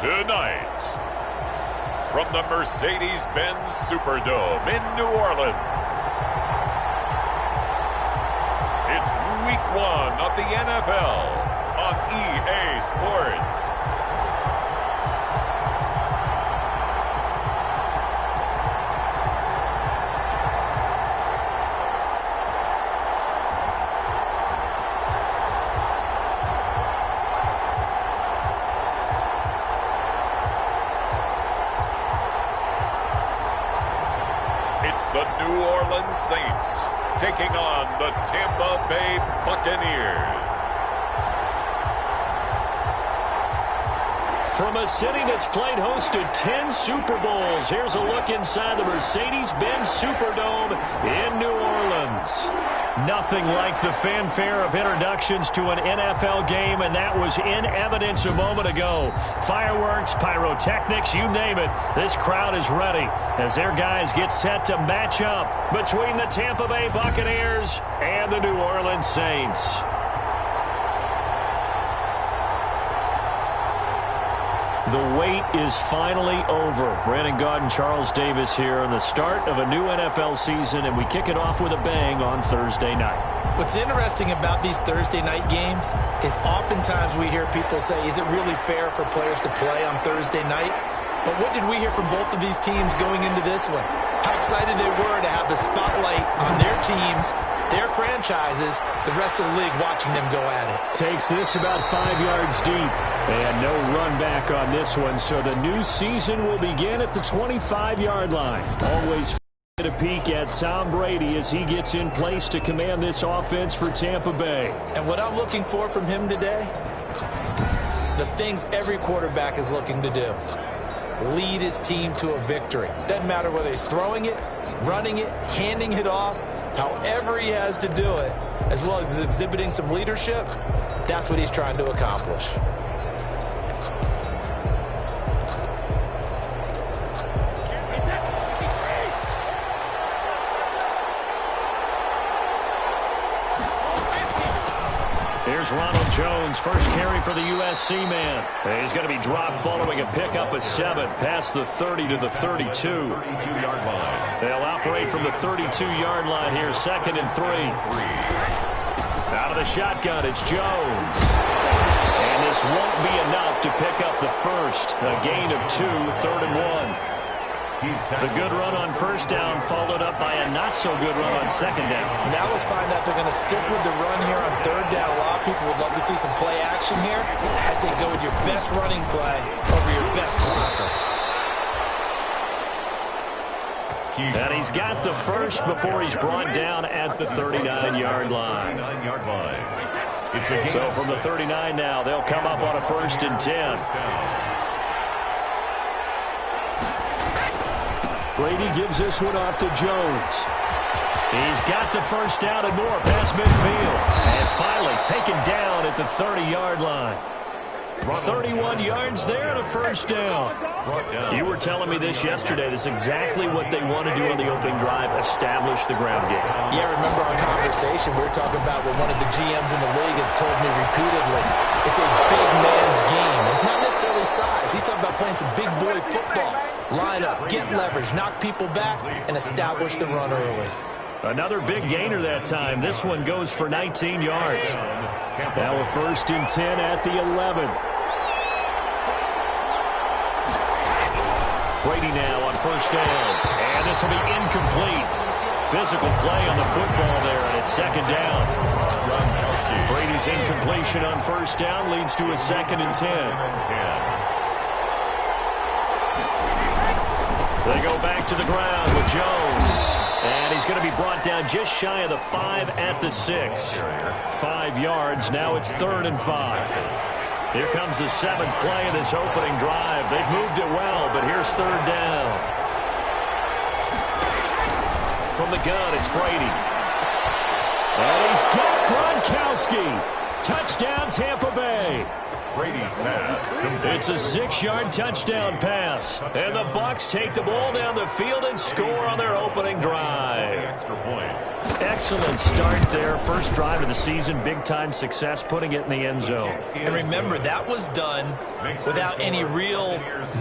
Tonight, from the Mercedes-Benz Superdome in New Orleans, it's Week 1 of the NFL on EA Sports. It's the New Orleans Saints taking on the Tampa Bay Buccaneers. From a city that's played host to 10 Super Bowls, here's a look inside the Mercedes-Benz Superdome in New Orleans. Nothing like the fanfare of introductions to an NFL game, and that was in evidence a moment ago. Fireworks, pyrotechnics, you name it. This crowd is ready as their guys get set to match up between the Tampa Bay Buccaneers and the New Orleans Saints. The wait is finally over. Brandon Gaudin, Charles Davis here on the start of a new NFL season, and we kick it off with a bang on Thursday night. What's interesting about these Thursday night games is oftentimes we hear people say, is it really fair for players to play on Thursday night? But what did we hear from both of these teams going into this one? How excited they were to have the spotlight on their teams, their franchises, the rest of the league watching them go at it. Takes this about 5 yards deep. And no run back on this one, so the new season will begin at the 25-yard line. Always get a peek at Tom Brady as he gets in place to command this offense for Tampa Bay. And what I'm looking for from him today, the things every quarterback is looking to do. Lead his team to a victory. Doesn't matter whether he's throwing it, running it, handing it off, however he has to do it, as well as exhibiting some leadership, that's what he's trying to accomplish. Here's Ronald Jones, first carry for the USC man. He's going to be dropped following a pickup of 7 past the 30 to the 32. 32-yard line. They'll operate from the 32-yard line here, 2nd and 3. Out of the shotgun, it's Jones. And this won't be enough to pick up the first. A gain of 2, 3rd and 1. The good run on first down followed up by a not-so-good run on second down. Now let's find out if they're going to stick with the run here on 3rd down. A lot of people would love to see some play action here. I say go with your best running play over your best blocker. And he's got the first before he's brought down at the 39-yard line. So from the 39 now, they'll come up on a 1st and 10. Brady gives this one off to Jones. He's got the first down and more past midfield. And finally taken down at the 30-yard line. 31 yards there and a first down. You were telling me this yesterday. This is exactly what they want to do on the opening drive, establish the ground game. Yeah, remember our conversation. We were talking about what one of the GMs in the league has told me repeatedly. It's a big man's game. It's not necessarily size. He's talking about playing some big boy football. Line up, get leverage, knock people back, and establish the run early. Another big gainer that time. This one goes for 19 yards. Now a 1st and 10 at the 11. Brady now on first down. And this will be incomplete. Physical play on the football there, and it's 2nd down. Brady's incompletion on first down leads to a 2nd and 10. They go back to the ground with Jones. And he's going to be brought down just shy of the 5 at the 6. 5 yards. Now it's 3rd and 5. Here comes the 7th play of this opening drive. They've moved it well, but here's 3rd down. From the gun, it's Brady. And he's got Gronkowski. Touchdown, Tampa Bay. Brady's pass. It's a 6-yard touchdown pass. And the Bucs take the ball down the field and score on their opening drive. Extra point. Excellent start there. First drive of the season. Big-time success putting it in the end zone. And remember, that was done without any real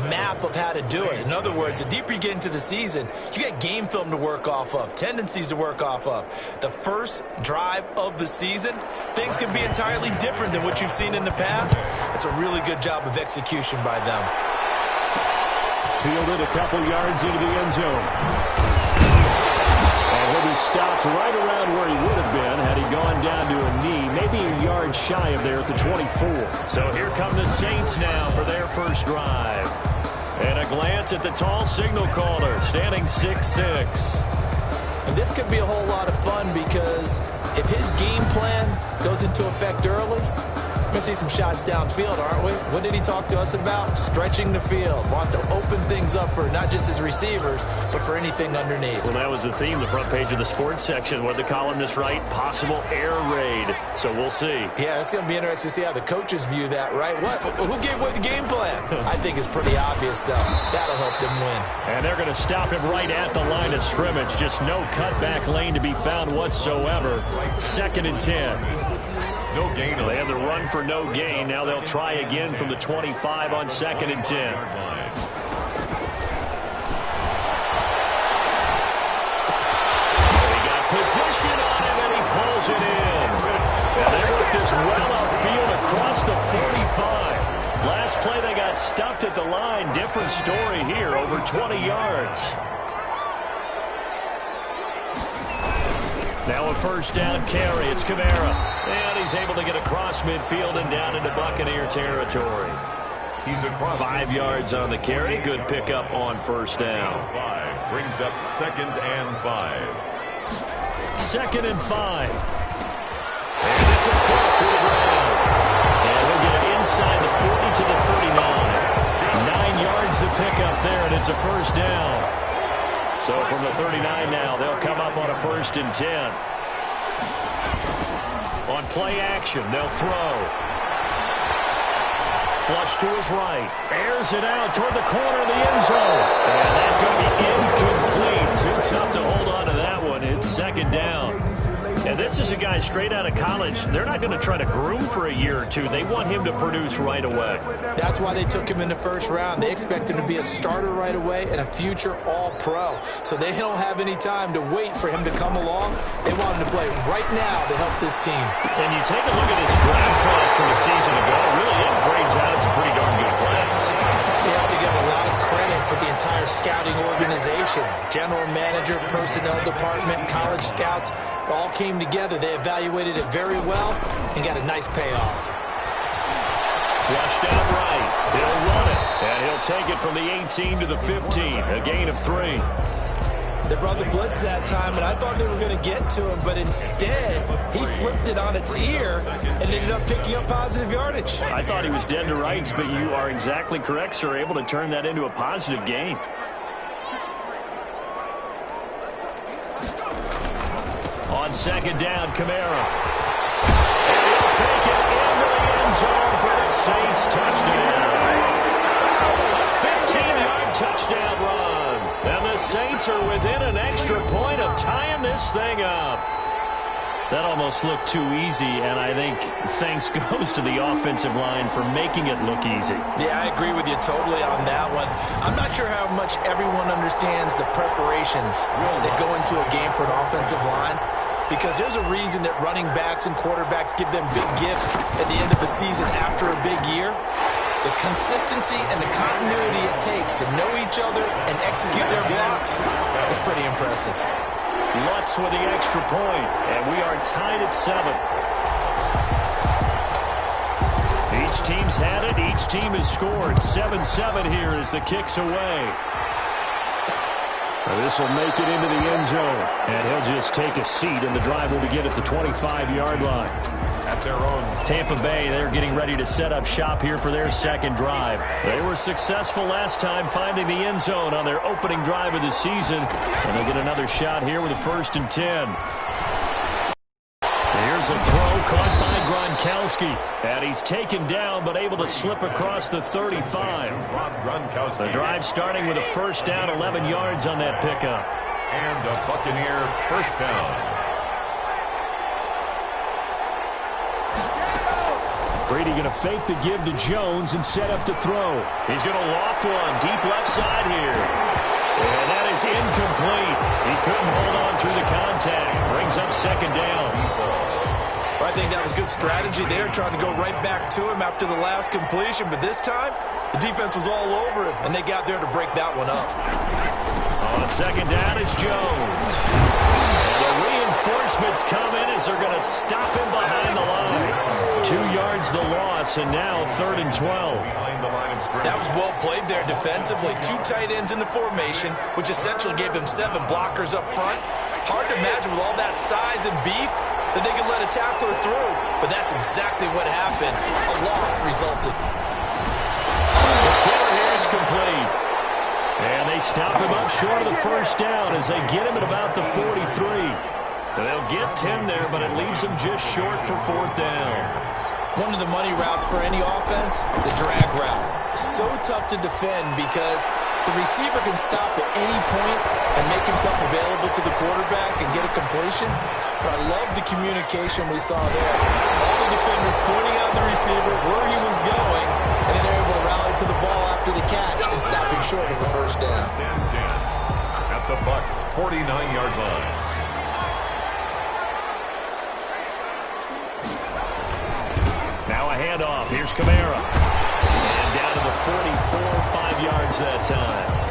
map of how to do it. In other words, the deeper you get into the season, you got game film to work off of, tendencies to work off of. The first drive of the season, things can be entirely different than what you've seen in the past. It's a really good job of execution by them. Fielded a couple yards into the end zone. And he'll be stopped right around where he would have been had he gone down to a knee, maybe a yard shy of there at the 24. So here come the Saints now for their first drive. And a glance at the tall signal caller, standing 6'6". And this could be a whole lot of fun because if his game plan goes into effect early, we're going to see some shots downfield, aren't we? What did he talk to us about? Stretching the field. Wants to open things up for not just his receivers, but for anything underneath. Well, that was the theme, the front page of the sports section. What the columnists write, possible air raid. So we'll see. Yeah, it's going to be interesting to see how the coaches view that, right? Who gave away the game plan? I think it's pretty obvious, though. That'll help them win. And they're going to stop him right at the line of scrimmage. Just no cutback lane to be found whatsoever. 2nd and 10. No gain. They had the run for no gain. Now they'll try again from the 25 on 2nd and 10. They got position on him, and he pulls it in. And they work this well upfield across the 45. Last play, they got stuffed at the line. Different story here, over 20 yards. Now a first down carry. It's Kamara. And he's able to get across midfield and down into Buccaneer territory. He's across 5 yards on the carry. Good pickup on first down. 5 brings up 2nd and 5. 2nd and 5. And this is Clark to the ground. And we'll get it inside the 40 to the 39. 9 yards to pick up there, and it's a first down. So from the 39 now, they'll come up on a 1st and 10. On play action, they'll throw. Flush to his right. Airs it out toward the corner of the end zone. And that could be incomplete. Too tough to hold on to that one. It's 2nd down. And this is a guy straight out of college. They're not going to try to groom for a year or two. They want him to produce right away. That's why they took him in the first round. They expect him to be a starter right away and a future all-pro. So they don't have any time to wait for him to come along. They want him to play right now to help this team. And you take a look at his draft class from a season ago. It really grades out as a pretty darn good class. So you have to give a lot of credit to the entire scouting organization. General manager, personnel department, college scouts, all came together. They evaluated it very well and got a nice payoff. Flushed out right. He'll run it. And he'll take it from the 18 to the 15. A gain of 3. They brought the blitz that time, and I thought they were going to get to him, but instead, he flipped it on its ear and ended up picking up positive yardage. I thought he was dead to rights, but you are exactly correct, sir. Able to turn that into a positive gain. On 2nd down, Kamara. And he'll take it into the end zone for the Saints touchdown. 15-yard touchdown run. And the Saints are within an extra point of tying this thing up. That almost looked too easy, and I think thanks goes to the offensive line for making it look easy. Yeah, I agree with you totally on that one. I'm not sure how much everyone understands the preparations that go into a game for an offensive line, because there's a reason that running backs and quarterbacks give them big gifts at the end of the season after a big year. The consistency and the continuity it takes to know each other and execute their blocks is pretty impressive. Lutz with the extra point, and we are tied at 7. Each team's had it. Each team has scored. 7-7 here as the kick's away. This will make it into the end zone, and he'll just take a seat, and the drive will begin at the 25-yard line. At their own. Tampa Bay, they're getting ready to set up shop here for their second drive. They were successful last time finding the end zone on their opening drive of the season, and they'll get another shot here with a 1st and 10. And here's Here's a throw caught by Gronkowski. And he's taken down but able to slip across the 35. The drive starting with a first down, 11 yards on that pickup. And a Buccaneer first down. Brady going to fake the give to Jones and set up to throw. He's going to loft one deep left side here. And that is incomplete. He couldn't hold on through the contact. Brings up second down. I think that was good strategy there, trying to go right back to him after the last completion. But this time, the defense was all over him, and they got there to break that one up. On second down, it's Jones. And the reinforcements come in as they're going to stop him behind the line. 2 yards the loss, and now 3rd and 12. That was well played there defensively. 2 tight ends in the formation, which essentially gave them 7 blockers up front. Hard to imagine with all that size and beef that they could let a tackler through. But that's exactly what happened. A loss resulted. The killer here is complete. And they stop him up short of the first down as they get him at about the 43. They'll get 10 there, but it leaves them just short for 4th down. One of the money routes for any offense, the drag route. So tough to defend because the receiver can stop at any point and make himself available to the quarterback and get a completion. But I love the communication we saw there. All the defenders pointing out the receiver, where he was going, and then they're able to rally to the ball after the catch and stop him short of the first down. At the Bucs' 49-yard line. Now a handoff. Here's Kamara. And down to the 44, 5 yards that time.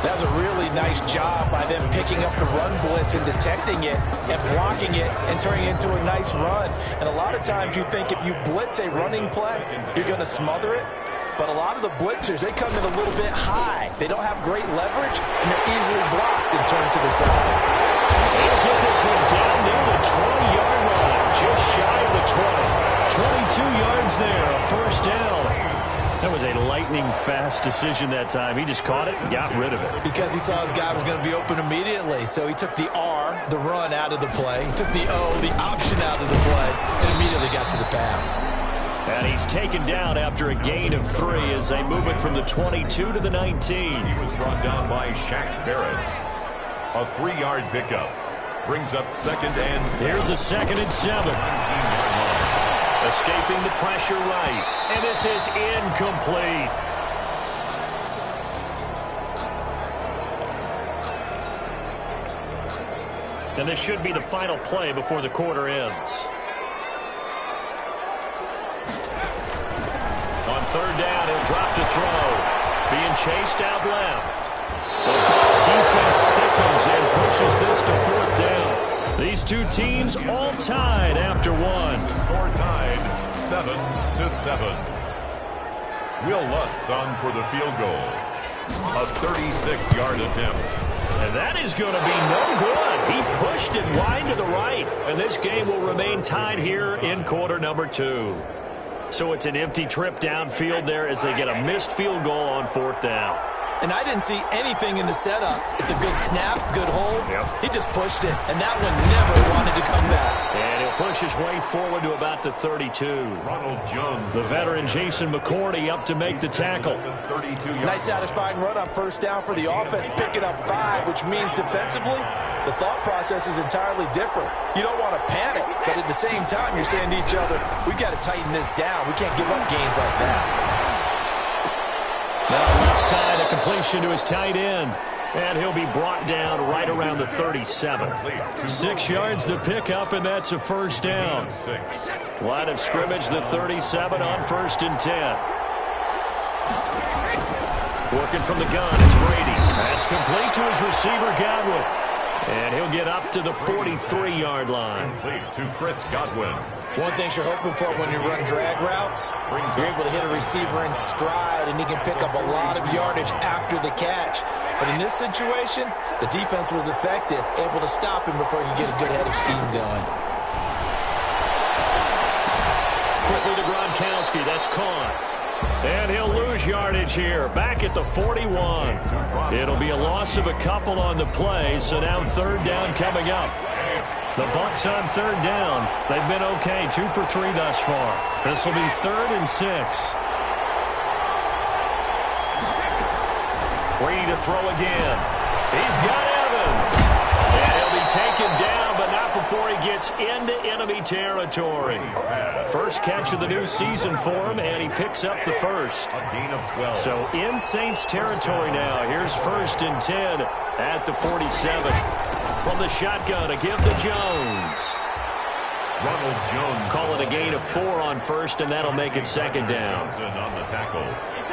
That was a really nice job by them picking up the run blitz and detecting it and blocking it and turning it into a nice run. And a lot of times you think if you blitz a running play, you're going to smother it. But a lot of the blitzers, they come in a little bit high. They don't have great leverage, and they're easily blocked and turned to the side. They'll get this one down near the 20-yard line, just shy of the 20. 22 yards there, a first down. That was a lightning-fast decision that time. He just caught it and got rid of it. Because he saw his guy was going to be open immediately. So he took the R, the run, out of the play. He took the O, the option, out of the play, and immediately got to the pass. And he's taken down after a gain of 3 as they move it from the 22 to the 19. He was brought down by Shaq Barrett. A 3-yard pickup. Brings up 2nd and 7. Here's a 2nd and 7. 19-yard line. Escaping the pressure right. And this is incomplete. And this should be the final play before the quarter ends. On 3rd down, he'll drop to throw. Being chased out left. The Bucs defense stiffens and pushes this to 4th down. These two teams all tied after one. Score tied 7-7. Will Lutz on for the field goal. A 36-yard attempt. And that is going to be no good. He pushed it wide to the right. And this game will remain tied here in quarter number 2. So it's an empty trip downfield there as they get a missed field goal on 4th down. And I didn't see anything in the setup. It's a good snap, good hold. Yep. He just pushed it, and that one never wanted to come back. And he'll push his way forward to about the 32. Ronald Jones. The veteran Jason McCourty up to make the tackle. Nice satisfying run on 1st down for the offense, picking up 5, which means defensively, the thought process is entirely different. You don't want to panic, but at the same time, you're saying to each other, we've got to tighten this down. We can't give up gains like that. Now left side, a completion to his tight end. And he'll be brought down right around the 37. 6 yards the pickup, and that's a first down. Line of scrimmage, the 37 on 1st and 10. Working from the gun, it's Brady. That's complete to his receiver, Godwin. And he'll get up to the 43-yard line. Complete to Chris Godwin. One thing you're hoping for when you run drag routes, you're able to hit a receiver in stride, and he can pick up a lot of yardage after the catch. But in this situation, the defense was effective, able to stop him before he could get a good head of steam going. Quickly to Gronkowski. That's caught. And he'll lose yardage here. Back at the 41. It'll be a loss of a couple on the play, so now 3rd down coming up. The Bucs on third down. They've been okay, 2 for 3 thus far. This will be 3rd and 6. Ready to throw again. He's got Evans. And he'll be taken down, but not before he gets into enemy territory. First catch of the new season for him, and he picks up the first. A gain of 12. So in Saints territory now. Here's 1st and 10 at the 47. From the shotgun, a give to Jones. Ronald Jones. Call it a gain of 4 on first, and that'll make it 2nd down. Johnson on the tackle.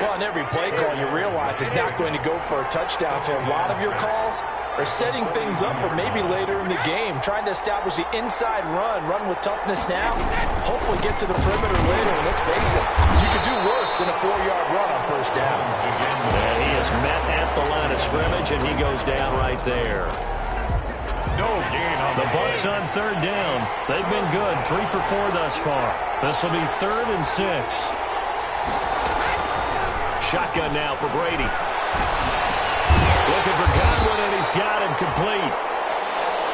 Well, on every play call, you realize it's not going to go for a touchdown. So a lot of your calls are setting things up for maybe later in the game, trying to establish the inside run with toughness now, hopefully get to the perimeter later. And let's face it, you could do worse than a 4-yard run on first down. And he is met at the line of scrimmage, and he goes down right there. No gain on The Bucs on third down. They've been good, 3 for 4 thus far. This will be 3rd and 6. Shotgun now for Brady. Looking for Godwin, and he's got him complete.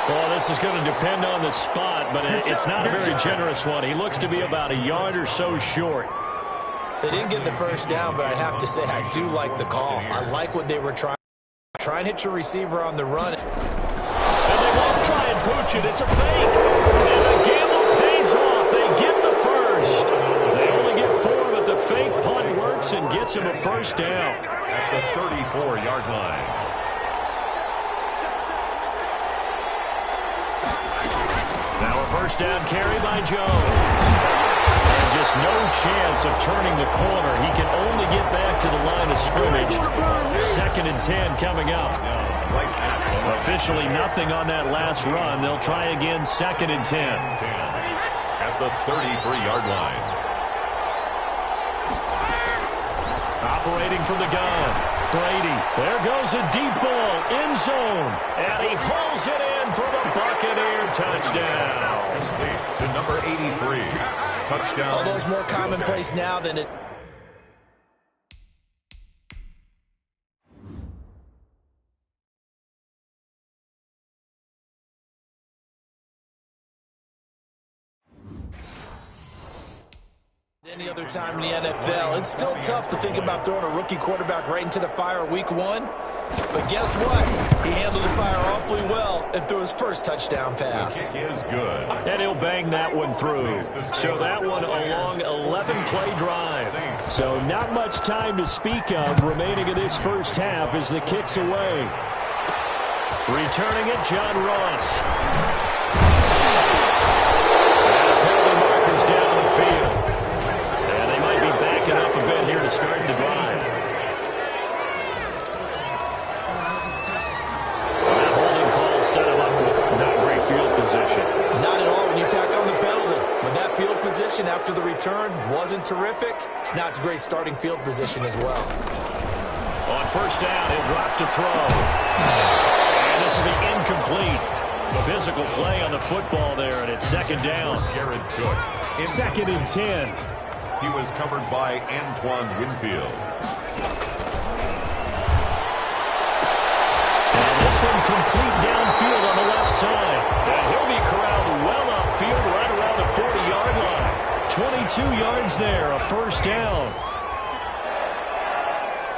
Well, this is going to depend on the spot, but it's not a very generous one. He looks to be about a yard or so short. They didn't get the first down, but I have to say I do like the call. I like what they were trying. Try and hit your receiver on the run. And they won't try and pooch it. It's a fake. And the gamble pays off. They get the first. They only get 4, but the fake punt works and gets him a first down. At the 34-yard line. Now a first down carry by Jones. And just no chance of turning the corner. He can only get back to the line of scrimmage. 2nd and 10 coming up. Officially nothing on that last run. They'll try again, 2nd and 10. At the 33-yard line. Operating from the gun. Brady. There goes a deep ball. End zone. And he hauls it in for the Buccaneer touchdown. To number 83. Touchdown. Although it's more commonplace now than it. Any other time in the NFL, it's still tough to think about throwing a rookie quarterback right into the fire week 1. But guess what? He handled the fire awfully well and threw his first touchdown pass. The kick is good. And he'll bang that one through. So that one a long 11-play drive. So not much time to speak of remaining in this first half as the kick's away. Returning it, John Ross. And a penalty marker's down the field. And they might be backing up a bit here to start the drive. That holding call set him up with not great field position. Not at all when you tack on the penalty. But that field position after the return wasn't terrific. It's not a great starting field position as well. On first down, he'll drop to throw. And this will be incomplete. Physical play on the football there, and it's 2nd down. Jared Cook. 2nd and 10. He was covered by Antoine Winfield. And this one complete downfield on the left side. And he'll be corralled well upfield right around the 40-yard line. 22 yards there, a first down.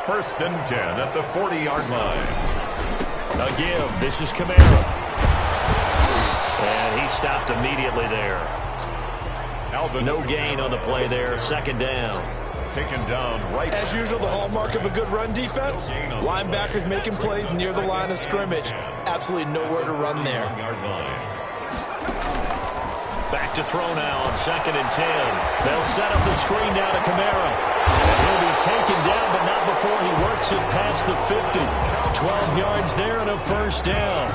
1st and 10 at the 40-yard line. A give. This is Kamara. And he stopped immediately there. No gain on the play there. 2nd down. Taken down right. As usual, the hallmark of a good run defense. Linebackers making plays near the line of scrimmage. Absolutely nowhere to run there. Back to throw now on 2nd and 10. They'll set up the screen now to Kamara. And he'll be taken down, but not before he works it past the 50. 12 yards there and a first down.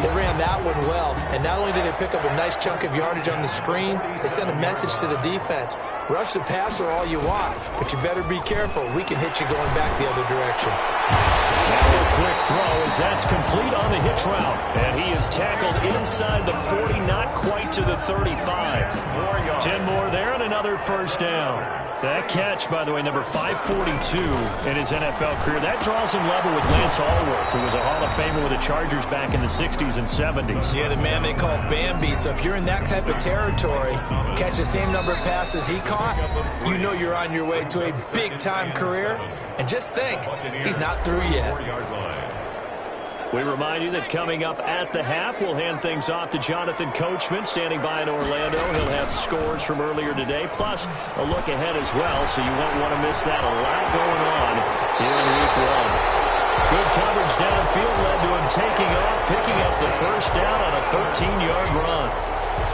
They ran that one well, and not only did they pick up a nice chunk of yardage on the screen, they sent a message to the defense. Rush the passer all you want, but you better be careful. We can hit you going back the other direction. Now a quick throw as that's complete on the hitch route. And he is tackled inside the 40, not quite to the 35. 10 more there and another first down. That catch, by the way, number 542 in his NFL career. That draws him level with Lance Allworth, who was a Hall of Famer with the Chargers back in the 60s and 70s. Yeah, the man they call Bambi. So if you're in that type of territory, catch the same number of passes he caught, you know you're on your way to a big-time career. And just think, he's not through yet. We remind you that coming up at the half, we'll hand things off to Jonathan Coachman, standing by in Orlando. He'll have scores from earlier today, plus a look ahead as well, so you won't want to miss that. A lot going on here in Week 1. Good coverage downfield led to him taking off, picking up the first down on a 13-yard run.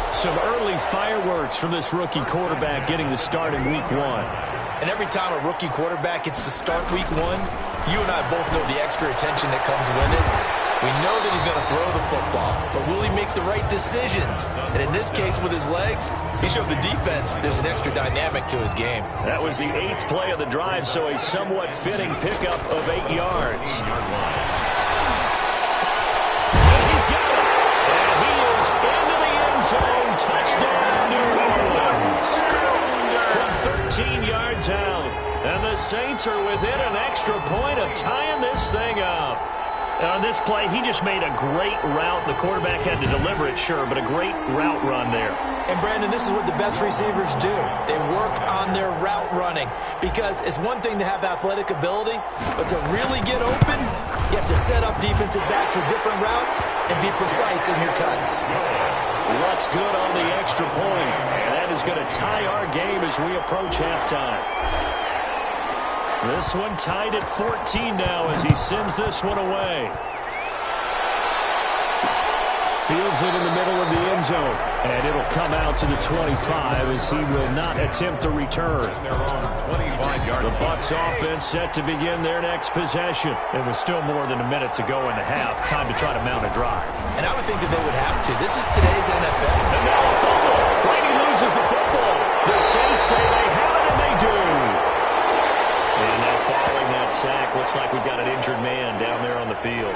Some early fireworks from this rookie quarterback getting the start in Week 1. And every time a rookie quarterback gets to start Week 1, you and I both know the extra attention that comes with it. We know that he's going to throw the football, but will he make the right decisions? And in this case, with his legs, he showed the defense there's an extra dynamic to his game. That was the 8th play of the drive, so a somewhat fitting pickup of 8 yards. And he's got it. And he is into the end zone. Touchdown, New Orleans. From 13 yards out. And the Saints are within an extra point of tying this thing up. On this play, he just made a great route. The quarterback had to deliver it, sure, but a great route run there. And, Brandon, this is what the best receivers do. They work on their route running because it's one thing to have athletic ability, but to really get open, you have to set up defensive backs with different routes and be precise in your cuts. What's good on the extra point? And that is going to tie our game as we approach halftime. This one tied at 14 now as he sends this one away. Fields it in the middle of the end zone. And it'll come out to the 25 as he will not attempt to return. The Bucs offense set to begin their next possession. It was still more than a minute to go in the half. Time to try to mount a drive. And I would think that they would have to. This is today's NFL. And now a fumble. Brady loses the football. The Saints say they have it, and they do. And now following that sack, looks like we've got an injured man down there on the field.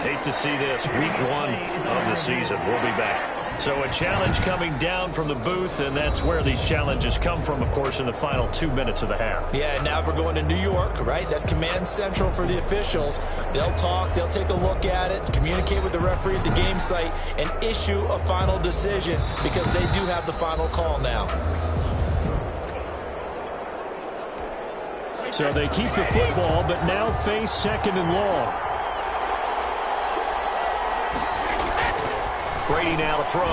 Hate to see this. Week 1 of the season. We'll be back. So a challenge coming down from the booth, and that's where these challenges come from, of course, in the final 2 minutes of the half. Yeah, now we're going to New York, right? That's command central for the officials. They'll talk, they'll take a look at it, communicate with the referee at the game site, and issue a final decision because they do have the final call now. So they keep the football, but now face 2nd and long. Brady now to throw.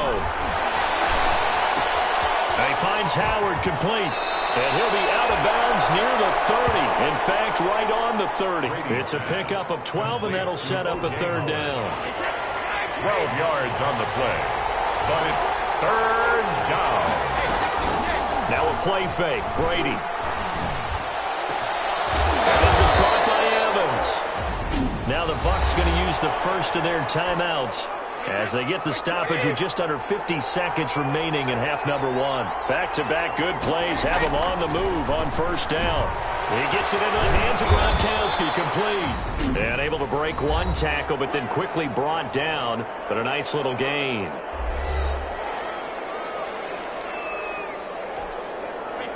And he finds Howard complete. And he'll be out of bounds near the 30. In fact, right on the 30. It's a pickup of 12, and that'll set up a 3rd down. 12 yards on the play. But it's 3rd down. Now a play fake. Brady. And this is caught by Evans. Now the Bucs going to use the first of their timeouts as they get the stoppage with just under 50 seconds remaining in half number 1. Back-to-back good plays have him on the move on 1st down. He gets it into the hands of Gronkowski, complete. And able to break one tackle, but then quickly brought down. But a nice little gain.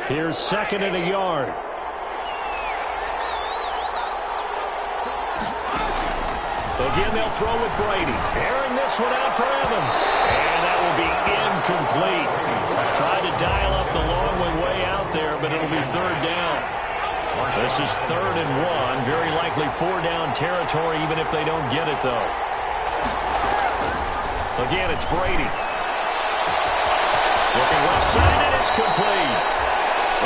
Here's 2nd and a yard. Again, they'll throw with Brady. Airing this one out for Evans. And that will be incomplete. Tried to dial up the long one way out there, but it'll be 3rd down. This is 3rd and 1. Very likely 4-down territory, even if they don't get it, though. Again, it's Brady. Looking left side, and it's complete.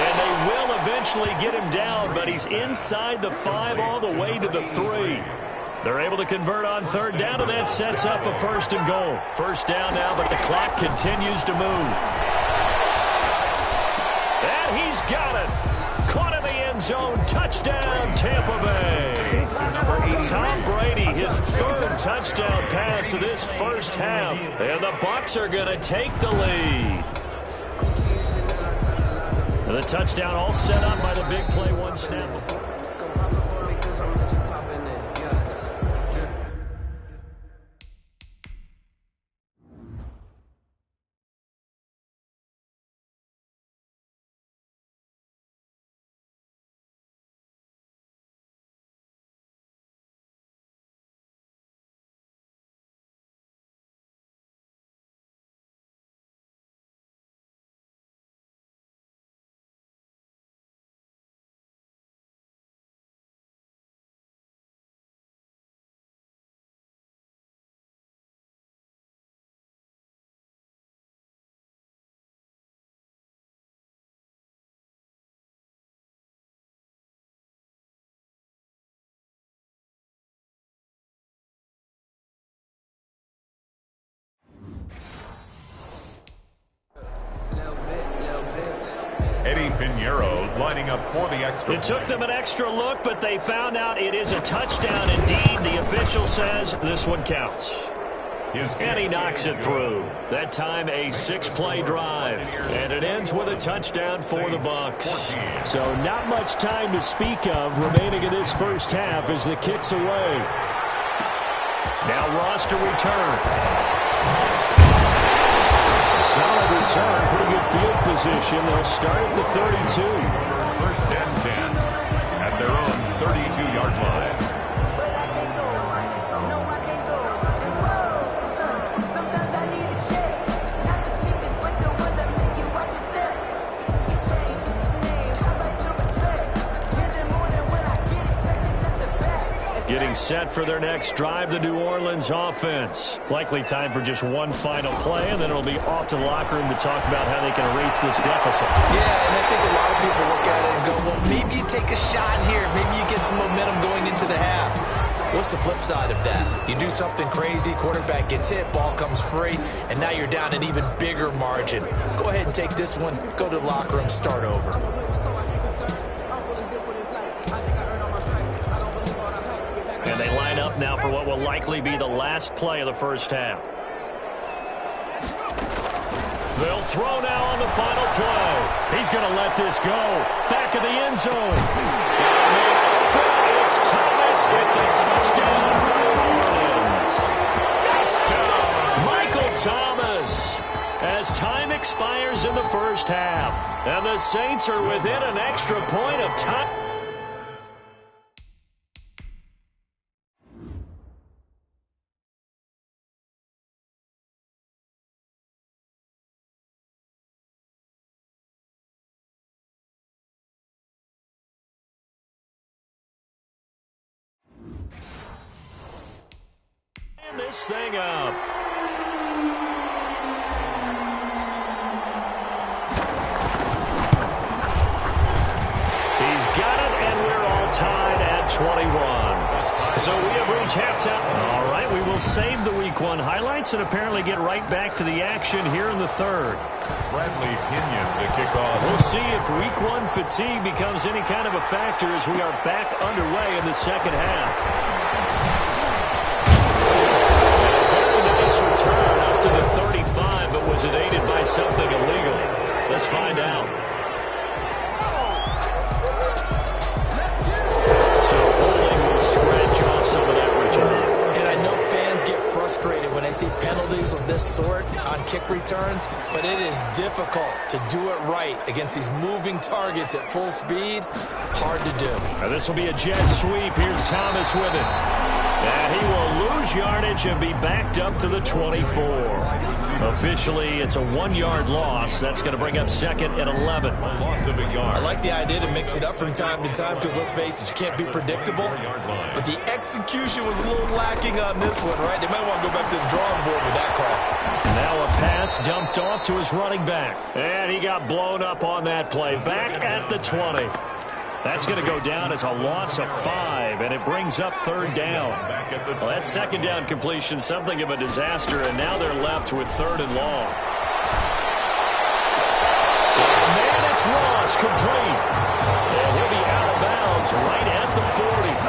And they will eventually get him down, but he's inside the 5 all the way to the 3. They're able to convert on 3rd down, and that sets up a 1st and goal. 1st down now, but the clock continues to move. And he's got it. Caught in the end zone. Touchdown, Tampa Bay. Tom Brady, his 3rd touchdown pass of this first half. And the Bucs are going to take the lead. And the touchdown all set up by the big play, one snap before. Pinheiro lining up for the extra It took them an extra look, but they found out it is a touchdown indeed. The official says this one counts. And he knocks it through. That time a 6-play drive. And it ends with a touchdown for the Bucs. So not much time to speak of remaining in this first half as the kick's away. Now roster return. Solid return. Pretty good field position. They'll start at the 32. First and 10 at their own 32-yard line. Getting set for their next drive, the New Orleans offense. Likely time for just one final play, and then it'll be off to the locker room to talk about how they can erase this deficit. Yeah, and I think a lot of people look at it and go, well, maybe you take a shot here. Maybe you get some momentum going into the half. What's the flip side of that? You do something crazy, quarterback gets hit, ball comes free, and now you're down an even bigger margin. Go ahead and take this one, go to the locker room, start over. And they line up now for what will likely be the last play of the first half. They'll throw now on the final play. He's going to let this go. Back of the end zone. It's Thomas. It's a touchdown for New Orleans. Touchdown. Michael Thomas. As time expires in the first half. And the Saints are within an extra point of time. This thing up. He's got it, and we're all tied at 21. So we have reached halftime. All right, we will save the Week 1 highlights and apparently get right back to the action here in the third. Bradley Pinion to kick off. We'll see if Week 1 fatigue becomes any kind of a factor as we are back underway in the second half. Return up to the 35, but was it aided by something illegal? Let's find out. So holding will scratch off some of that return. And I know fans get frustrated when they see penalties of this sort on kick returns, but it is difficult to do it right against these moving targets at full speed. Hard to do. Now this will be a jet sweep. Here's Thomas with it. And he will lose yardage and be backed up to the 24. Officially, it's a 1-yard loss. That's going to bring up second and 11. Loss of a yard. I like the idea to mix it up from time to time because, let's face it, you can't be predictable. But the execution was a little lacking on this one, right? They might want to go back to the drawing board with that call. Now a pass dumped off to his running back. And he got blown up on that play. Back at the 20. That's going to go down as a loss of 5, and it brings up third down. Well, that second down completion, something of a disaster, and now they're left with third and long. And it's Ross, complete. And he'll be out of bounds right at the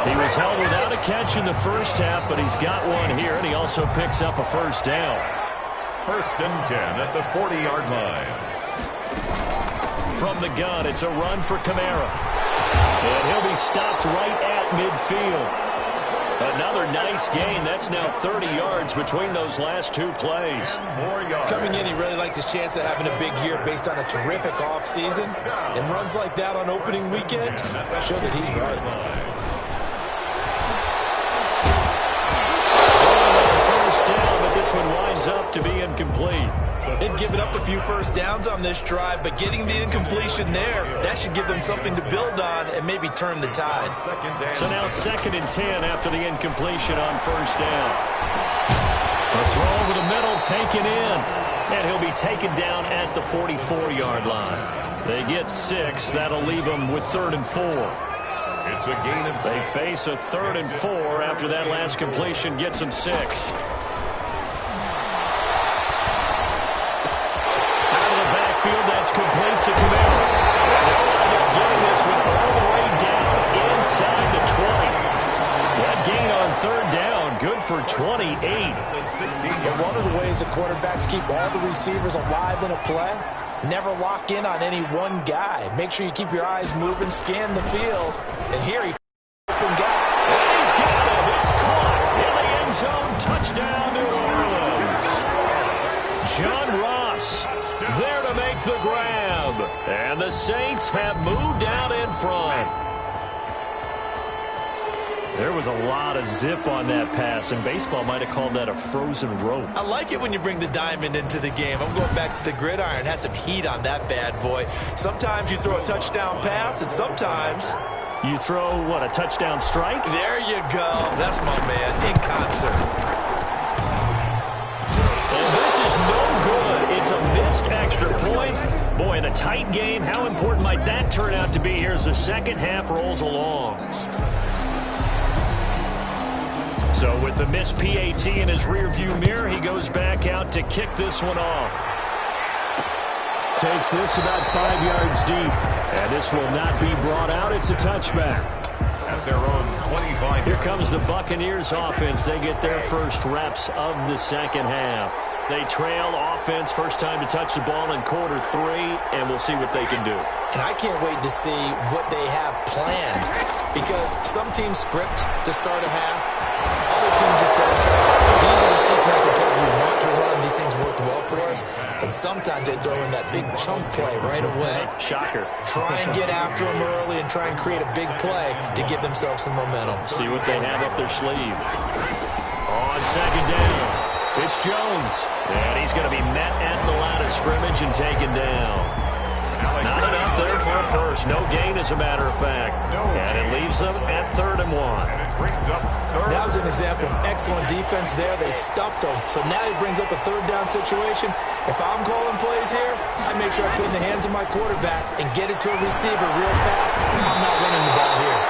40. He was held without a catch in the first half, but he's got one here, and he also picks up a first down. First and 10 at the 40-yard line. From the gun, it's a run for Kamara. And he'll be stopped right at midfield. Another nice gain. That's now 30 yards between those last two plays. Coming in, he really liked his chance of having a big year based on a terrific offseason. And runs like that on opening weekend show that he's right. First down, but this one winds up to be incomplete. They've given up a few first downs on this drive, but getting the incompletion there, that should give them something to build on and maybe turn the tide. So now second and 10 after the incompletion on first down. A throw over the middle, taken in. And he'll be taken down at the 44-yard line. They get 6. That'll leave them with third and 4. It's a gain of 6. They face a third and 4 after that last completion gets them 6. Field, that's complete to Kamara. for 28. But one of the ways the quarterbacks keep all the receivers alive in a play, never lock in on any one guy. Make sure you keep your eyes moving, scan the field. And here he open guy. And he's got him. It's caught in the end zone. Touchdown, New Orleans. John Ross there to make the grab. And the Saints have moved out in front. There was a lot of zip on that pass, and baseball might have called that a frozen rope. I like it when you bring the diamond into the game. I'm going back to the gridiron. Had some heat on that bad boy. Sometimes you throw a touchdown pass, and sometimes you throw, what, a touchdown strike? There you go. That's my man, in concert. And this is no good. It's a missed extra point. Boy, in a tight game, how important might that turn out to be here as the second half rolls along? So with the missed PAT in his rearview mirror, he goes back out to kick this one off. Takes this about 5 yards deep. And this will not be brought out. It's a touchback. At their own 25. Here comes the Buccaneers offense. They get their first reps of the second half. They trail offense, first time to touch the ball in quarter 3, and we'll see what they can do. And I can't wait to see what they have planned, because some teams script to start a half. Other teams just go, okay, these are the sequence of plays we want to run. These things worked well for us. And sometimes they throw in that big chunk play right away. Shocker. Try and get after them early and try and create a big play to give themselves some momentum. See what they have up their sleeve. On second down, it's Jones. And he's going to be met at the line of scrimmage and taken down. Not enough there for a first. No gain, as a matter of fact. And it leaves them at 3rd and 1. That was an example of excellent defense there. They stopped him. So now he brings up a 3rd down situation. If I'm calling plays here, I make sure I put it in the hands of my quarterback and get it to a receiver real fast. I'm not running the ball here.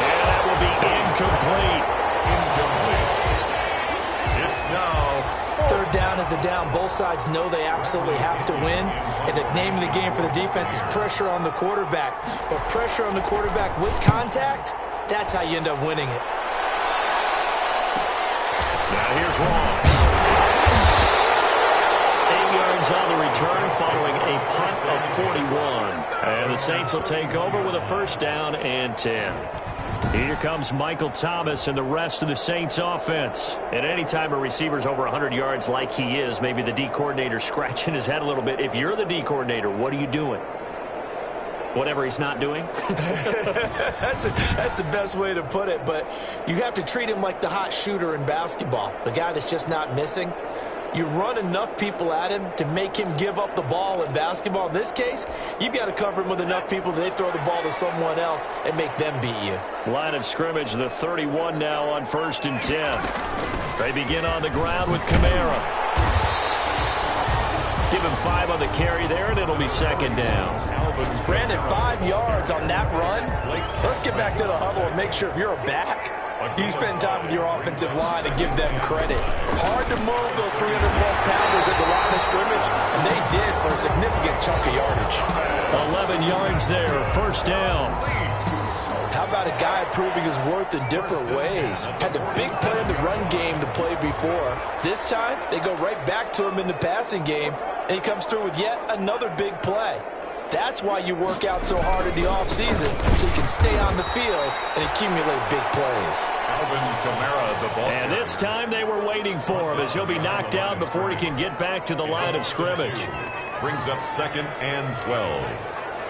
And that will be incomplete. It's now 3rd down is the down. Both sides know they absolutely have to win. And the name of the game for the defense is pressure on the quarterback. But pressure on the quarterback with contact, that's how you end up winning it. Now here's Ross. 8 yards on the return following a punt of 41. And the Saints will take over with a 1st down and 10. Here comes Michael Thomas and the rest of the Saints offense. And any time a receiver's over 100 yards like he is, maybe the D coordinator scratching his head a little bit. If you're the D coordinator, what are you doing? Whatever he's not doing? That's the best way to put it, but you have to treat him like the hot shooter in basketball, the guy that's just not missing. You run enough people at him to make him give up the ball in basketball. In this case, you've got to cover him with enough people that they throw the ball to someone else and make them beat you. Line of scrimmage, the 31 now on 1st and 10. They begin on the ground with Kamara. Give him 5 on the carry there, and it'll be 2nd down. Brandon, 5 yards on that run. Let's get back to the huddle and make sure if you're a back, you spend time with your offensive line and give them credit. Hard to move those 300-plus pounders at the line of scrimmage, and they did for a significant chunk of yardage. 11 yards there, 1st down. How about a guy proving his worth in different ways? Had the big play in the run game to play before. This time, they go right back to him in the passing game, and he comes through with yet another big play. That's why you work out so hard in the offseason, so you can stay on the field and accumulate big plays. Kamara, the ball. And this time they were waiting for him as he'll be knocked out before he can get back to the line of scrimmage. Brings up 2nd and 12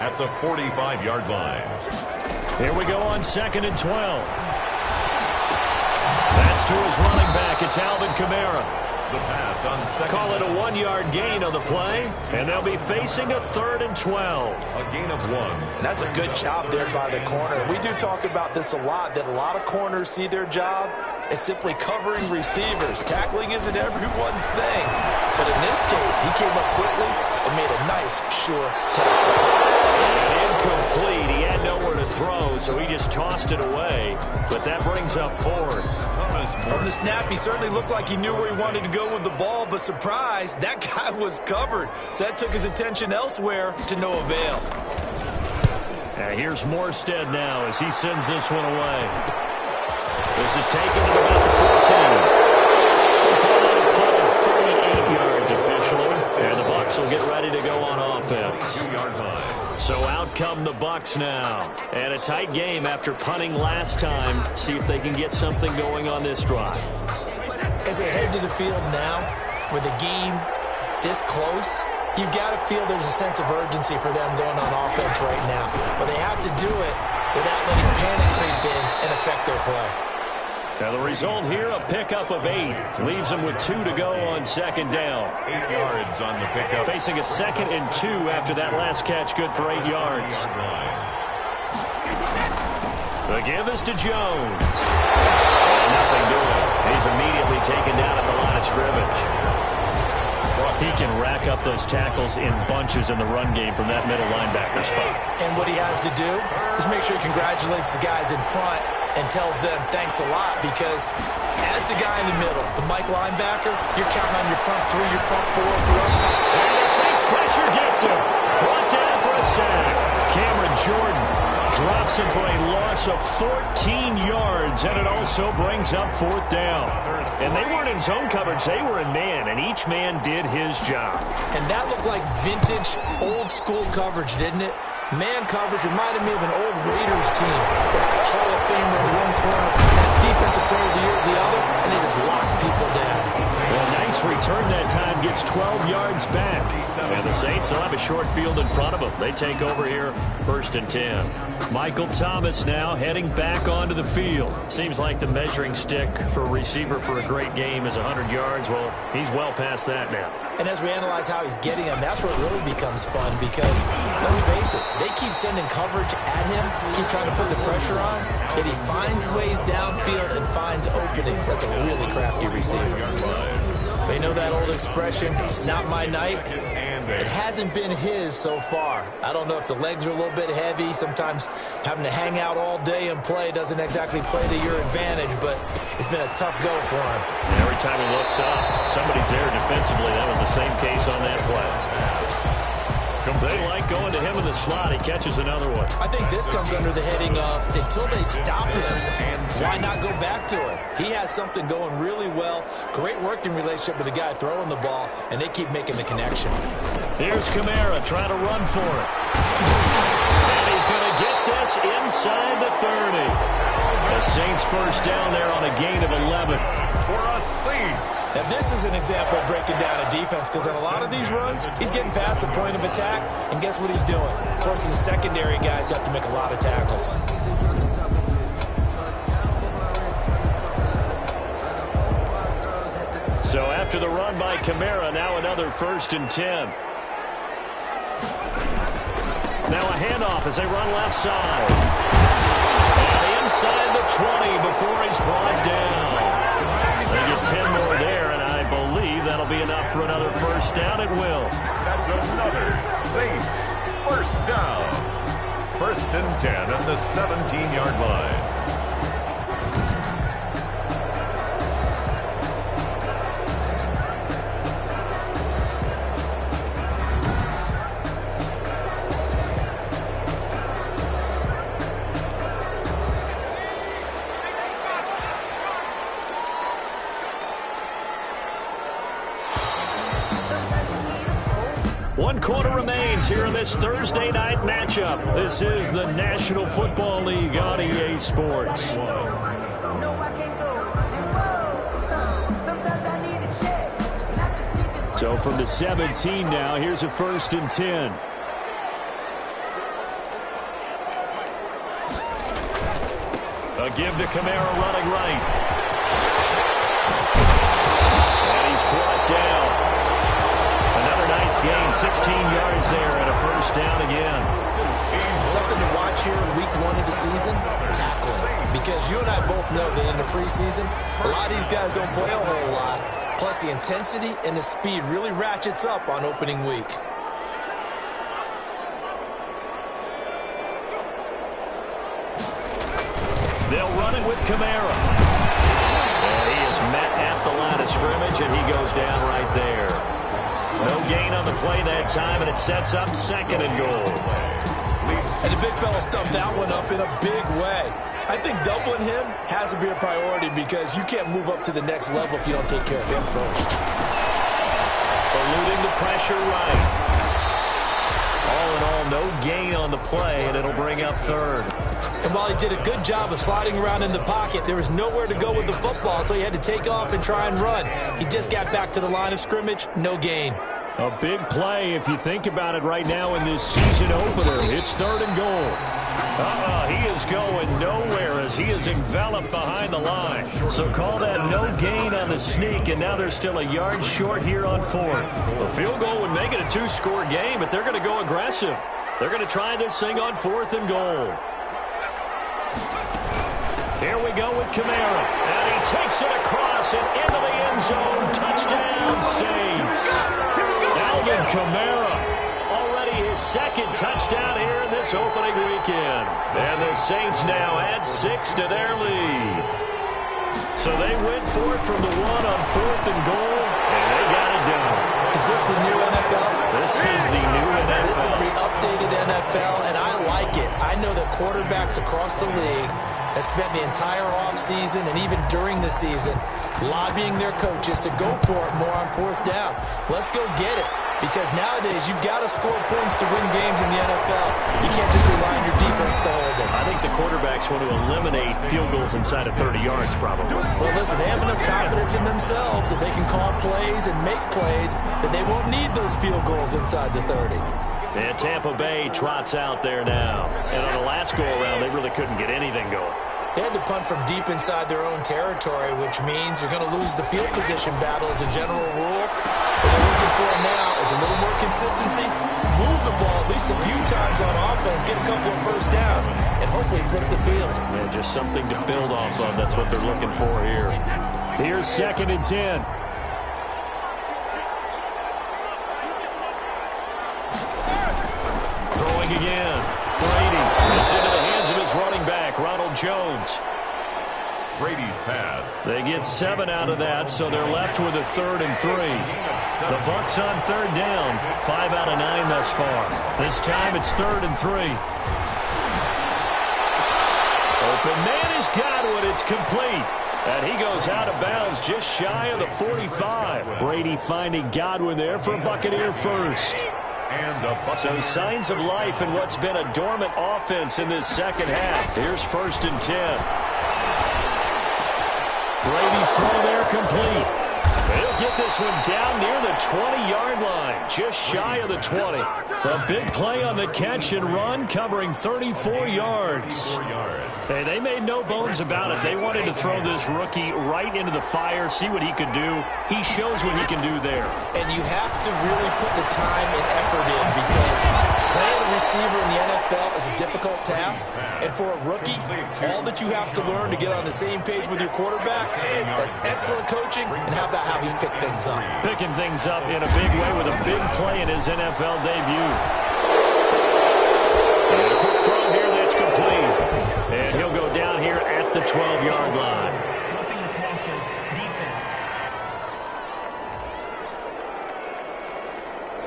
at the 45-yard line. Here we go on 2nd and 12. That's to his running back. It's Alvin Kamara. The pass on 2nd. Call it a 1-yard gain on the play, and they'll be facing a 3rd and 12. A gain of 1. That's a good job there by the corner. We do talk about this a lot, that a lot of corners see their job as simply covering receivers. Tackling isn't everyone's thing. But in this case, he came up quickly and made a nice, sure tackle. Incomplete. He had nowhere to throw, so he just tossed it away. But that brings up 4th. From the snap, he certainly looked like he knew where he wanted to go with the ball, but surprise, that guy was covered. So that took his attention elsewhere to no avail. Here's Morstead now as he sends this one away. This is taken at about the 14. A punt of 38 yards officially. And the Bucs will get ready to go on offense. So out come the Bucs now. And a tight game after punting last time. See if they can get something going on this drive. As they head to the field now, with the game this close, you've got to feel there's a sense of urgency for them going on offense right now. But they have to do it without letting panic creep in and affect their play. Now the result here, a pickup of 8. Leaves them with 2 to go on second down. 8 yards on the pickup. Facing a 2nd and 2 after that last catch, good for 8 yards. The give is to Jones. Nothing doing. He's immediately taken down at the line of scrimmage. He can rack up those tackles in bunches in the run game from that middle linebacker spot. And what he has to do is make sure he congratulates the guys in front and tells them thanks a lot, because as the guy in the middle, the Mike linebacker, you're counting on your front 3, your front 4. And the Saints pressure gets him. Brought down for a sack. Cameron Jordan drops him for a loss of 14 yards, and it also brings up 4th down. And they weren't in zone coverage, they were in man, and each man did his job. And that looked like vintage, old-school coverage, didn't it? Man coverage reminded me of an old Raiders team. That Hall of Famer in one corner, that defensive player of the year in the other, and they just locked people down. Well, nice return that time, gets 12 yards back. And the Saints will have a short field in front of them. They take over here, 1st and 10. Michael Thomas now heading back onto the field. Seems like the measuring stick for a receiver for a great game is 100 yards. Well, he's well past that now. And as we analyze how he's getting them, that's where it really becomes fun, because, let's face it, they keep sending coverage at him, keep trying to put the pressure on, yet he finds ways downfield and finds openings. That's a really crafty receiver. They know that old expression, it's not my night. It hasn't been his so far. I don't know if the legs are a little bit heavy. Sometimes having to hang out all day and play doesn't exactly play to your advantage, but it's been a tough go for him. And every time he looks up, somebody's there defensively. That was the same case on that play. They like going to him in the slot. He catches another one. I think this comes under the heading of, until they stop him, why not go back to him? He has something going really well. Great working relationship with the guy throwing the ball, and they keep making the connection. Here's Kamara trying to run for it. And he's going to get this inside the 30. The Saints first down there on a gain of 11. For a Saints. Now, this is an example of breaking down a defense, because on a lot of these runs, he's getting past the point of attack, and guess what he's doing? Forcing the secondary guys to have to make a lot of tackles. So after the run by Kamara, now another 1st and 10. Now a handoff as they run left side. And inside the 20 before he's brought down. They get 10 more there, and I believe that'll be enough for another 1st down. It will. That's another Saints 1st down. 1st and 10 at the 17-yard line. One quarter remains here in this Thursday night matchup. This is the National Football League on EA Sports. So from the 17 now, here's a 1st and 10. A give to Kamara running right. And he's brought down. Another nice gain, 16 yards there, and a 1st down again. Something to watch here in week 1 of the season, tackling. Because you and I both know that in the preseason, a lot of these guys don't play a whole lot. Plus, the intensity and the speed really ratchets up on opening week. They'll run it with Kamara. And he is met at the line of scrimmage, and he goes down right there. No gain on the play that time, and it sets up 2nd and goal. And the big fella stumped that one up in a big way. I think doubling him has to be a priority because you can't move up to the next level if you don't take care of him first. Eluding the pressure right. All in all, no gain on the play, and it'll bring up third. And while he did a good job of sliding around in the pocket, there was nowhere to go with the football, so he had to take off and try and run. He just got back to the line of scrimmage, no gain. A big play if you think about it right now in this season opener. It's third and goal. He is going nowhere as he is enveloped behind the line. So call that no gain on the sneak, and now they're still a yard short here on fourth. A field goal would make it a two-score game, but they're going to go aggressive. They're going to try this thing on fourth and goal. Here we go with Kamara, and he takes it across and into the end zone. Touchdown, Saints. Alvin Kamara, already his second touchdown here in this opening weekend. And the Saints now add 6 to their lead. So they went for it from the 1 on fourth and goal, and they got it done. Is this the new NFL? This is the new NFL. This is the updated NFL, and I like it. I know that quarterbacks across the league have spent the entire offseason and even during the season lobbying their coaches to go for it more on fourth down. Let's go get it. Because nowadays, you've got to score points to win games in the NFL. You can't just rely on your defense to hold them. I think the quarterbacks want to eliminate field goals inside of 30 yards, probably. Well, listen, they have enough confidence in themselves that they can call plays and make plays that they won't need those field goals inside the 30. And Tampa Bay trots out there now. And on the last go-around, they really couldn't get anything going. They had to punt from deep inside their own territory, which means you're going to lose the field position battle as a general rule. What they're looking for now is a little more consistency, move the ball at least a few times on offense, get a couple of first downs, and hopefully flip the field. Yeah, just something to build off of. That's what they're looking for here. Here's 2nd and 10. Throwing again. Brady. It's into the hands of his running back, Ronald Jones. Brady's pass. They get 7 out of that, so they're left with a 3rd and 3. The Bucs on 3rd down. 5 out of 9 thus far. This time it's 3rd and 3. Open man is Godwin. It's complete. And he goes out of bounds just shy of the 45. Brady finding Godwin there for Buccaneer first. So signs of life in what's been a dormant offense in this second half. Here's 1st and 10. Brady's throw there complete. He'll get this one down near the 20-yard line, just shy of the 20. A big play on the catch and run, covering 34 yards. Hey, they made no bones about it. They wanted to throw this rookie right into the fire, see what he could do. He shows what he can do there. And you have to really put the time and effort in because playing a receiver in the NFL is a difficult task. And for a rookie, all that you have to learn to get on the same page with your quarterback, that's excellent coaching. And how about how he's picked things up? Picking things up in a big way with a big play in his NFL debut. And a quick throw here that's complete. And he'll go down here at the 12-yard line. Roughing the passer, defense.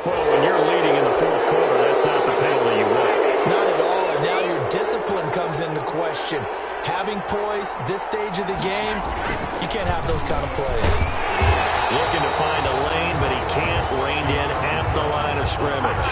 Well, when you're leading in the 4th quarter, that's not the penalty you want. Not at all, and now your discipline comes into question. Having poise this stage of the game, you can't have those kind of plays. Looking to find a lane, but he can't rein in at the line of scrimmage.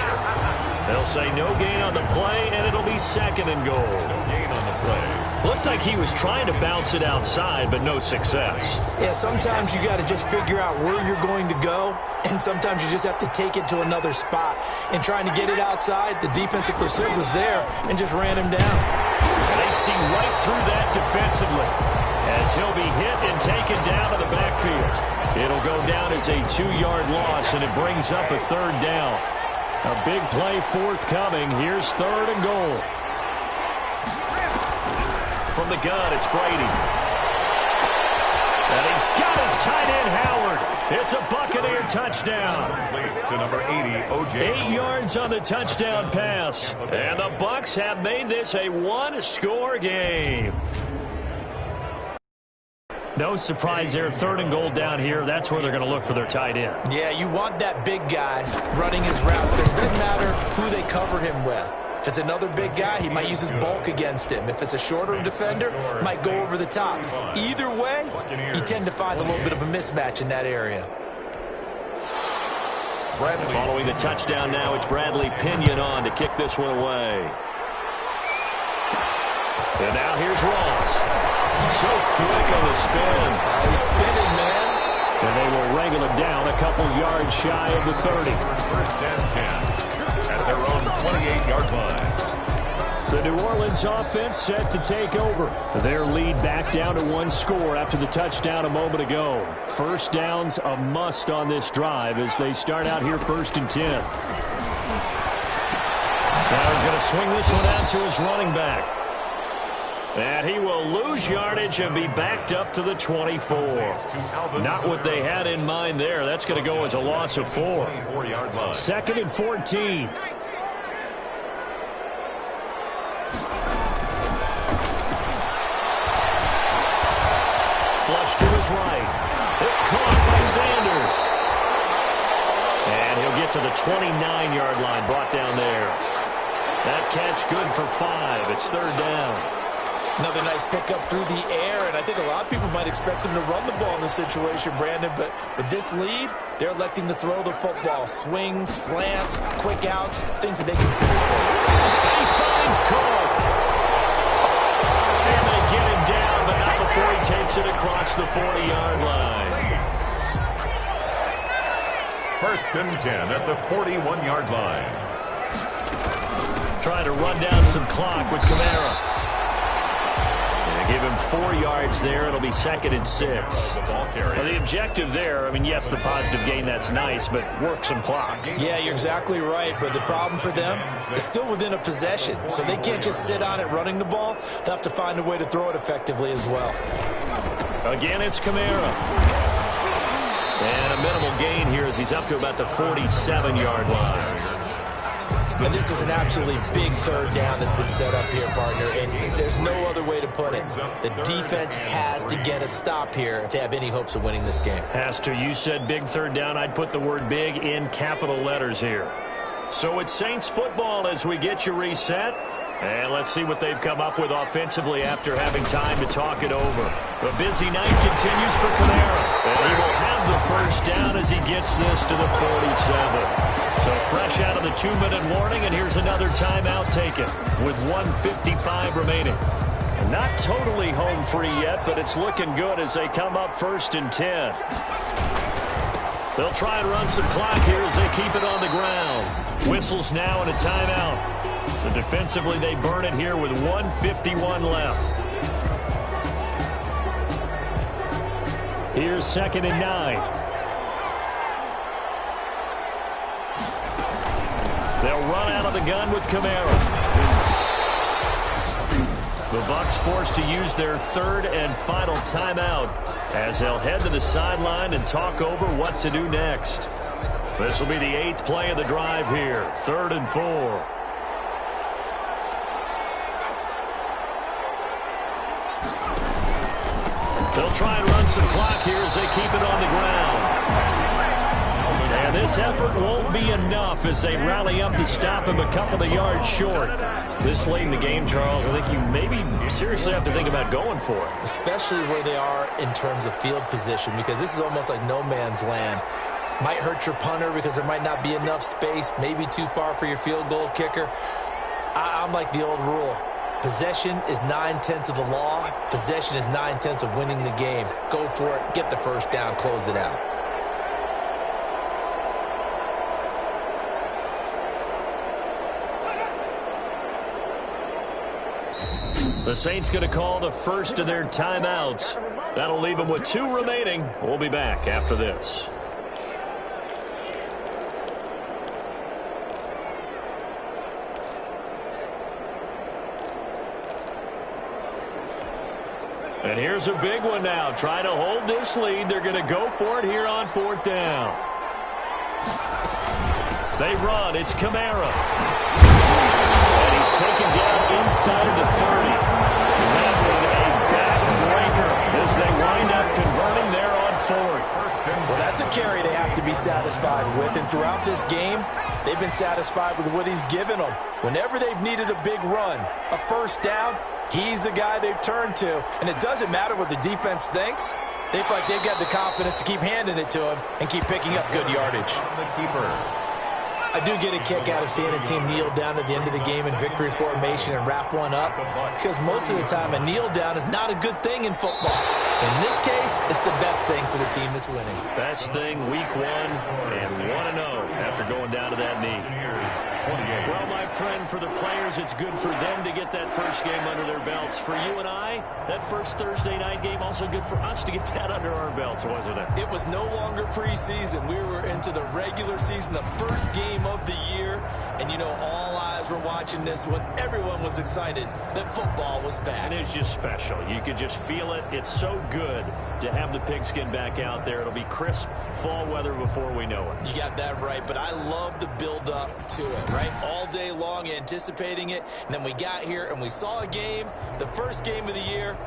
They'll say no gain on the play, and it'll be 2nd and goal. No gain on the play. Looked like he was trying to bounce it outside, but no success. Yeah, sometimes you got to just figure out where you're going to go, and sometimes you just have to take it to another spot. And trying to get it outside, the defensive pursuit was there and just ran him down. And they see right through that defensively as he'll be hit and taken down to the backfield. It'll go down as a 2-yard loss, and it brings up a 3rd down. A big play forthcoming. Here's 3rd and goal. From the gun, it's Brady. And he's got his tight end, Howard. It's a Buccaneer touchdown. To number 80, O.J. 8 yards on the touchdown pass. And the Bucs have made this a 1-score game. No surprise there. 3rd and goal down here. That's where they're going to look for their tight end. Yeah, you want that big guy running his routes because it doesn't matter who they cover him with. If it's another big guy, he might use his bulk against him. If it's a shorter defender, might go over the top. Either way, you tend to find a little bit of a mismatch in that area. Following the touchdown now, it's Bradley Pinion on to kick this one away. And now here's Ross. So quick on the spin. He's spinning, man. And they will wrangle it down a couple yards shy of the 30. First and 10 at their own 28-yard line. The New Orleans offense set to take over. Their lead back down to one score after the touchdown a moment ago. First down's a must on this drive as they start out here first and 10. Now he's going to swing this one out to his running back. And he will lose yardage and be backed up to the 24. Not what they had in mind there. That's going to go as a loss of 4. Second and 14. Flush to his right. It's caught by Sanders. And he'll get to the 29-yard line, brought down there. That catch good for 5. It's third down. Another nice pickup through the air, and I think a lot of people might expect him to run the ball in this situation, Brandon, but with this lead, they're electing to throw the football. Swings, slants, quick outs, things that they consider safe. He finds Cook. And they get him down, but not before he takes it across the 40-yard line. First and 10 at the 41-yard line. Trying to run down some clock with Kamara. Give him 4 yards there. It'll be second and 6. Well, the objective there, I mean, yes, the positive gain, that's nice, but work some clock. Yeah, you're exactly right, but the problem for them is still within a possession, so they can't just sit on it running the ball. They'll have to find a way to throw it effectively as well. Again, it's Kamara. And a minimal gain here as he's up to about the 47-yard line. And this is an absolutely big third down that's been set up here, partner, and there's no other way to put it. The defense has to get a stop here if they have any hopes of winning this game. Has to. You said big third down. I'd put the word big in capital letters here. So it's Saints football as we get you reset. And let's see what they've come up with offensively after having time to talk it over. The busy night continues for Kamara. And he will have the first down as he gets this to the 47. So fresh out of the 2-minute warning, and here's another timeout taken with 1:55 remaining. And not totally home free yet, but it's looking good as they come up first and 10. They'll try and run some clock here as they keep it on the ground. Whistles now and a timeout. So defensively, they burn it here with 1:51 left. Here's second and 9. They'll run out of the gun with Kamara. The Bucs forced to use their third and final timeout as they'll head to the sideline and talk over what to do next. This will be the 8th play of the drive here. 3rd and 4. They'll try and run some clock here as they keep it on the ground. And this effort won't be enough as they rally up to stop him a couple of yards short. This late in the game, Charles, I think you maybe seriously have to think about going for it. Especially where they are in terms of field position, because this is almost like no man's land. Might hurt your punter because there might not be enough space, maybe too far for your field goal kicker. I'm like the old rule. Possession is 9/10 of the law. Possession is 9/10 of winning the game. Go for it. Get the first down. Close it out. The Saints going to call the first of their timeouts. That'll leave them with 2 remaining. We'll be back after this. And here's a big one now. Trying to hold this lead. They're going to go for it here on 4th down. They run. It's Kamara. And he's taken down inside the 30. That was a backbreaker as they wind up converting there on 4th. Well, that's a carry they have to be satisfied with. And throughout this game, they've been satisfied with what he's given them. Whenever they've needed a big run, a first down, he's the guy they've turned to. And it doesn't matter what the defense thinks. They feel like they've got the confidence to keep handing it to him and keep picking up good yardage. The keeper. I do get a kick out of seeing a team kneel down at the end of the game in victory formation and wrap one up, because most of the time a kneel down is not a good thing in football. In this case, it's the best thing for the team that's winning. Best thing week 1 and 1-0 after going down to that knee. Well, my friend, for the players, it's good for them to get that first game under their belts. For you and I, that first Thursday night game, also good for us to get that under our belts, wasn't it? It was no longer preseason. We were into the regular season, the first game of the year. And, you know, all eyes were watching this when everyone was excited that football was back. And it's just special. You could just feel it. It's so good to have the pigskin back out there. It'll be crisp fall weather before we know it. You got that right, but I love the build-up to it, right? All day long anticipating it, and then we got here and we saw a game, the first game of the year,